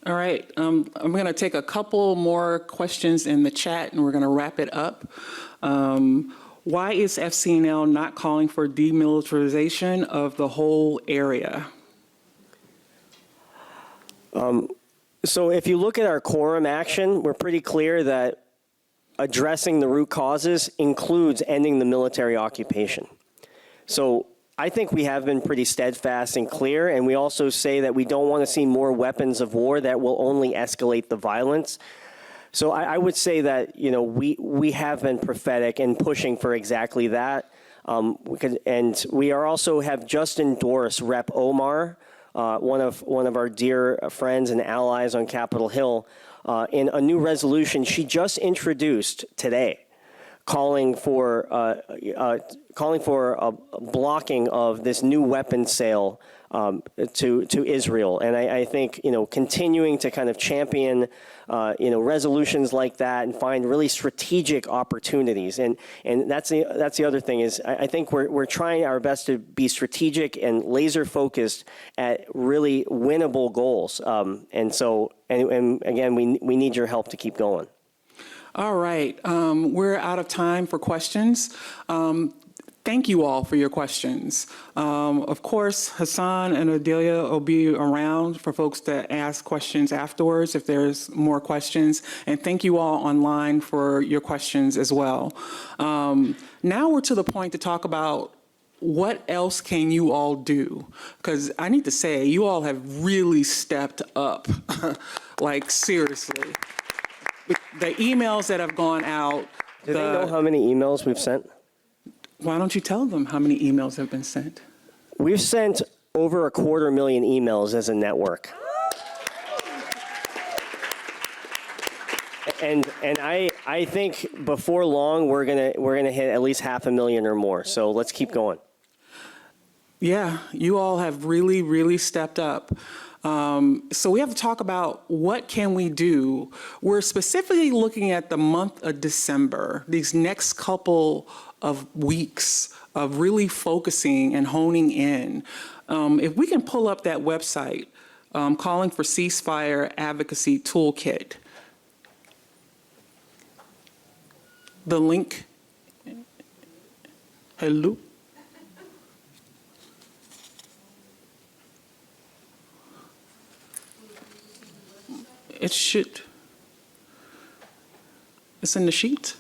All right. I'm going to take a couple more questions in the chat, and we're going to wrap it up. Why is FCNL not calling for demilitarization of the whole area? So if you look at our Quorum action, we're pretty clear that addressing the root causes includes ending the military occupation. So I think we have been pretty steadfast and clear, and we also say that we don't want to see more weapons of war that will only escalate the violence. So I would say that, we have been prophetic and pushing for exactly that. And we are also have just endorsed Rep. Omar, one of our dear friends and allies on Capitol Hill, in a new resolution she just introduced today, calling for a blocking of this new weapon sale to Israel. And I think, continuing to kind of champion, resolutions like that and find really strategic opportunities. And that's the other thing is I think we're trying our best to be strategic and laser focused at really winnable goals. And again, we need your help to keep going. All right. We're out of time for questions. Thank you all for your questions. Of course, Hassan and Odeliya will be around for folks to ask questions afterwards if there's more questions. And thank you all online for your questions as well. Now we're to the point to talk about what else can you all do? Because I need to say, you all have really stepped up, like seriously. The emails that have gone out. Do they know how many emails we've sent? Why don't you tell them how many emails have been sent? We've sent over 250,000 emails as a network. And I think before long we're gonna hit at least 500,000 or more. So let's keep going. Yeah, you all have really, really stepped up. So we have to talk about what can we do. We're specifically looking at the month of December, these next couple of weeks of really focusing and honing in. If we can pull up that website, calling for Ceasefire Advocacy Toolkit. The link, hello? It should. It's in the sheet.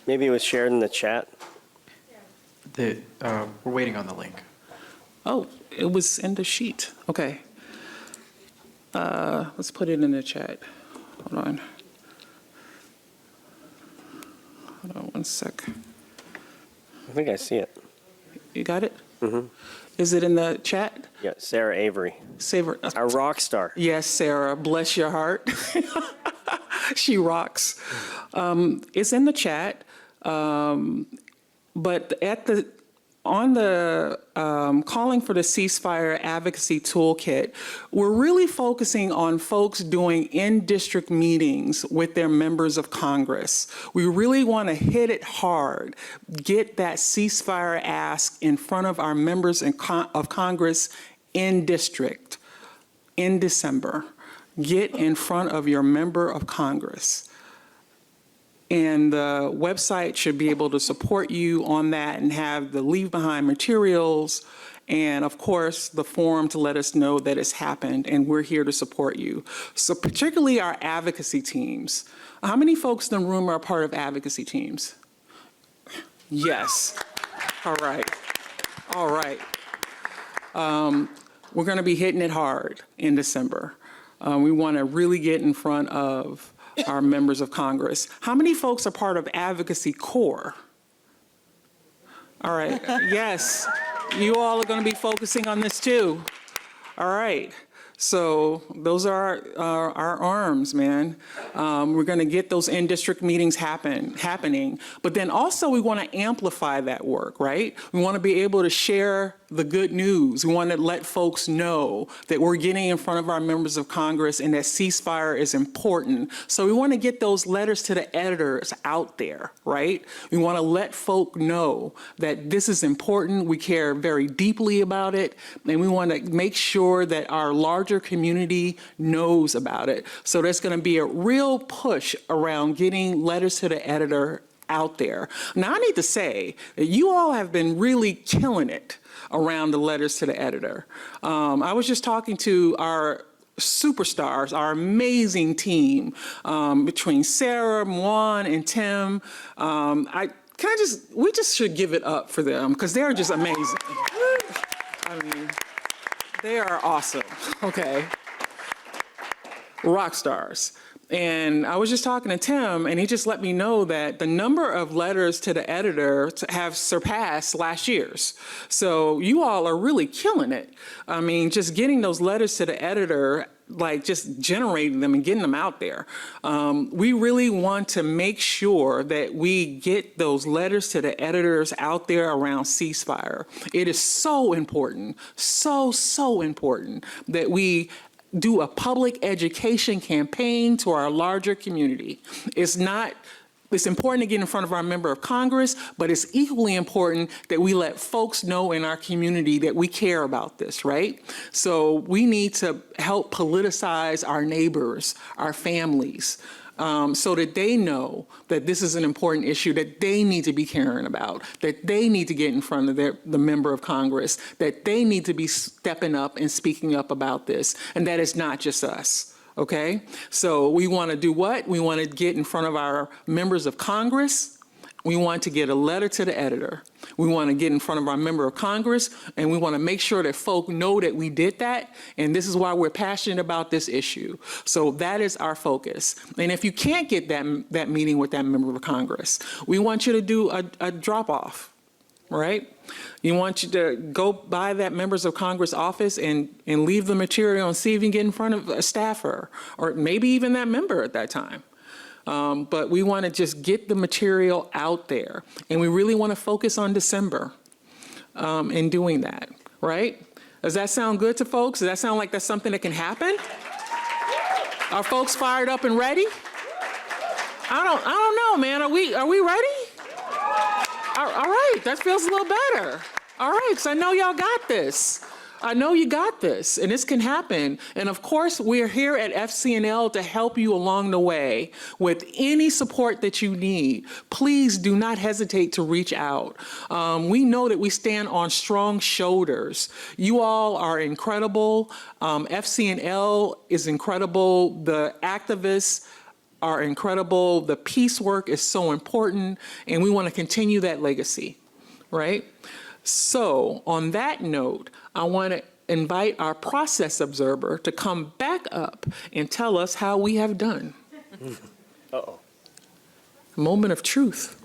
Maybe it was shared in the chat. We're waiting on the link. Oh, it was in the sheet. Okay. Let's put it in the chat. Hold on. Hold on one sec. I think I see it. You got it? Mm-hmm. Is it in the chat? Yeah, Sarah Avery. Our rock star. Yes, Sarah. Bless your heart. She rocks. It's in the chat, but on the calling for the Ceasefire Advocacy Toolkit, we're really focusing on folks doing in-district meetings with their members of Congress. We really want to hit it hard, get that ceasefire ask in front of our members of Congress in district in December. Get in front of your member of Congress. And the website should be able to support you on that and have the leave behind materials and, of course, the forum to let us know that it's happened and we're here to support you. So particularly our advocacy teams. How many folks in the room are part of advocacy teams? Yes. All right. All right. We're going to be hitting it hard in December. We want to really get in front of our members of Congress. How many folks are part of Advocacy Corps? All right, yes, you all are going to be focusing on this too. All right, so those are our arms, man. We're going to get those in-district meetings happening, but then also we want to amplify that work, right? We want to be able to share the good news. We want to let folks know that we're getting in front of our members of Congress and that ceasefire is important. So we want to get those letters to the editors out there, right? We want to let folk know that this is important. We care very deeply about it, and we want to make sure that our larger community knows about it. So there's going to be a real push around getting letters to the editor out there. Now, I need to say that you all have been really killing it around the letters to the editor. I was just talking to our superstars, our amazing team, between Sarah, Mwan, and Tim. We just should give it up for them because they're just amazing. I mean, they are awesome, okay? Rock stars. And I was just talking to Tim, and he just let me know that the number of letters to the editor have surpassed last year's. So you all are really killing it. I mean, just getting those letters to the editor like just generating them and getting them out there. We really want to make sure that we get those letters to the editors out there around ceasefire. It is so important, so important that we do a public education campaign to our larger community. It's important to get in front of our member of Congress, but it's equally important that we let folks know in our community that we care about this, right? So we need to help politicize our neighbors, our families, so that they know that this is an important issue that they need to be caring about, that they need to get in front of the member of Congress, that they need to be stepping up and speaking up about this, and that it's not just us. Okay, so we want to do what? We want to get in front of our members of Congress. We want to get a letter to the editor. We want to get in front of our member of Congress, and we want to make sure that folk know that we did that, and this is why we're passionate about this issue. So that is our focus. And if you can't get that meeting with that member of Congress, we want you to do a drop-off, right? You want you to go by that members of Congress office and leave the material and see if you can get in front of a staffer or maybe even that member at that time. But we want to just get the material out there. And we really want to focus on December in doing that, right? Does that sound good to folks? Does that sound like that's something that can happen? Are folks fired up and ready? I don't know, man. Are we ready? All right, that feels a little better. All right, because I know y'all got this. I know you got this, and this can happen. And of course, we're here at FCNL to help you along the way with any support that you need. Please do not hesitate to reach out. We know that we stand on strong shoulders. You all are incredible. FCNL is incredible. The activists are incredible. The peace work is so important, and we want to continue that legacy, right? So on that note, I want to invite our process observer to come back up and tell us how we have done. Uh-oh. Moment of truth.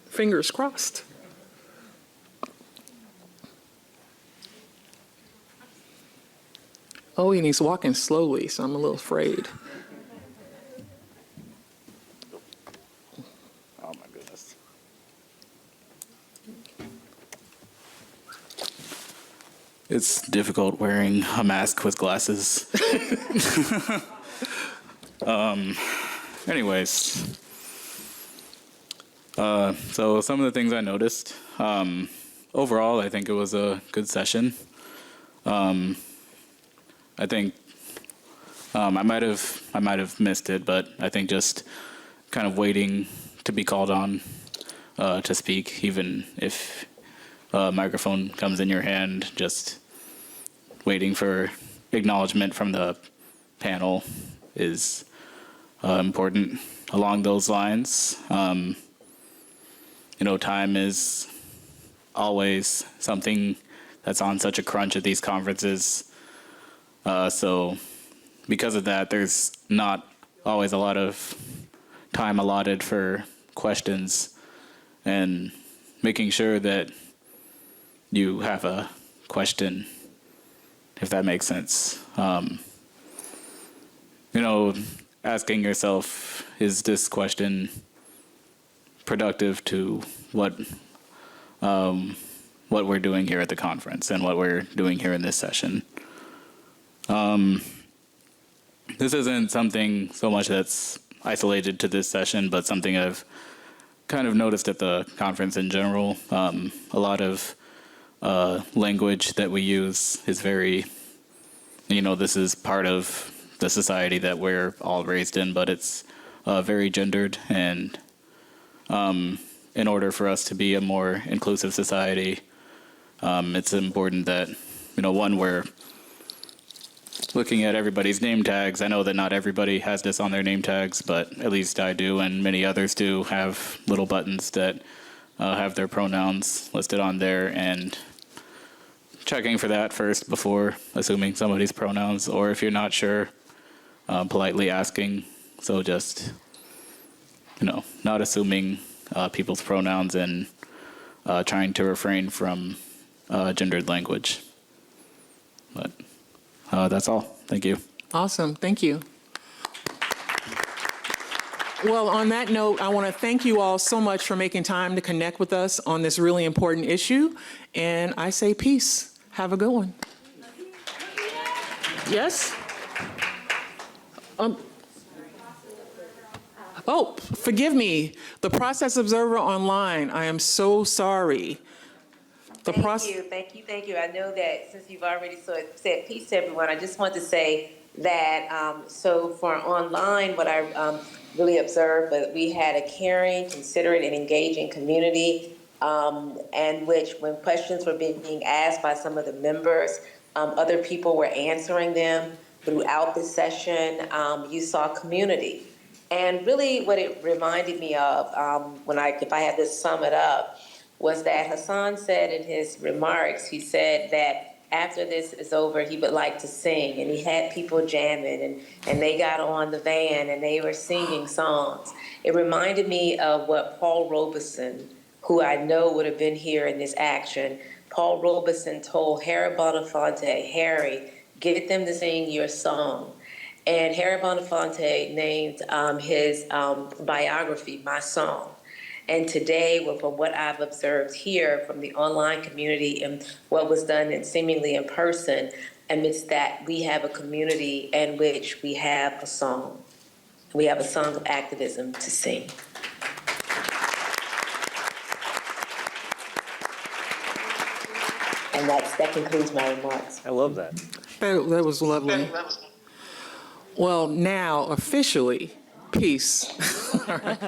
Fingers crossed. Oh, and he's walking slowly, so I'm a little afraid. It's difficult wearing a mask with glasses. Anyways, so some of the things I noticed. Overall, I think it was a good session. I think I might have missed it, but I think just kind of waiting to be called on to speak, even if a microphone comes in your hand, just waiting for acknowledgement from the panel is important. Along those lines, you know, time is always something that's on such a crunch at these conferences. So because of that, there's not always a lot of time allotted for questions, and making sure that you have a question, if that makes sense. You know, asking yourself, is this question productive to what we're doing here at the conference and what we're doing here in this session? This isn't something so much that's isolated to this session, but something I've kind of noticed at the conference in general. A lot of language that we use is very, you know, this is part of the society that we're all raised in, but it's very gendered. And in order for us to be a more inclusive society, it's important that, you know, one, we're looking at everybody's name tags. I know that not everybody has this on their name tags, but at least I do, and many others do have little buttons that have their pronouns listed on there, and checking for that first before assuming somebody's pronouns, or if you're not sure, politely asking. So just, you know, not assuming people's pronouns and trying to refrain from gendered language. But That's all. Thank you. Awesome, thank you. Well, on that note, I want to thank you all so much for making time to connect with us on this really important issue. And I say peace. Have a good one. Yes? Oh, forgive me. The process observer online. I am so sorry. Thank you. I know that since you've already said peace to everyone, I just want to say that, so for online, what I really observed, but we had a caring, considerate, and engaging community, and which when questions were being asked by some of the members, other people were answering them throughout the session. You saw community. And really what it reminded me of, if I had to sum it up, was that Hassan said in his remarks, he said that after this is over, he would like to sing. And he had people jamming, and they got on the van, and they were singing songs. It reminded me of what Paul Robeson, who I know would have been here in this action, Paul Robeson told Harry Belafonte, Harry, get them to sing your song. And Harry Belafonte named his biography, My Song. And today, from what I've observed here from the online community and what was done and seemingly in person, amidst that, we have a community in which we have a song. We have a song of activism to sing. And that concludes my remarks. I love that. That was lovely. Well, now officially, peace. All right.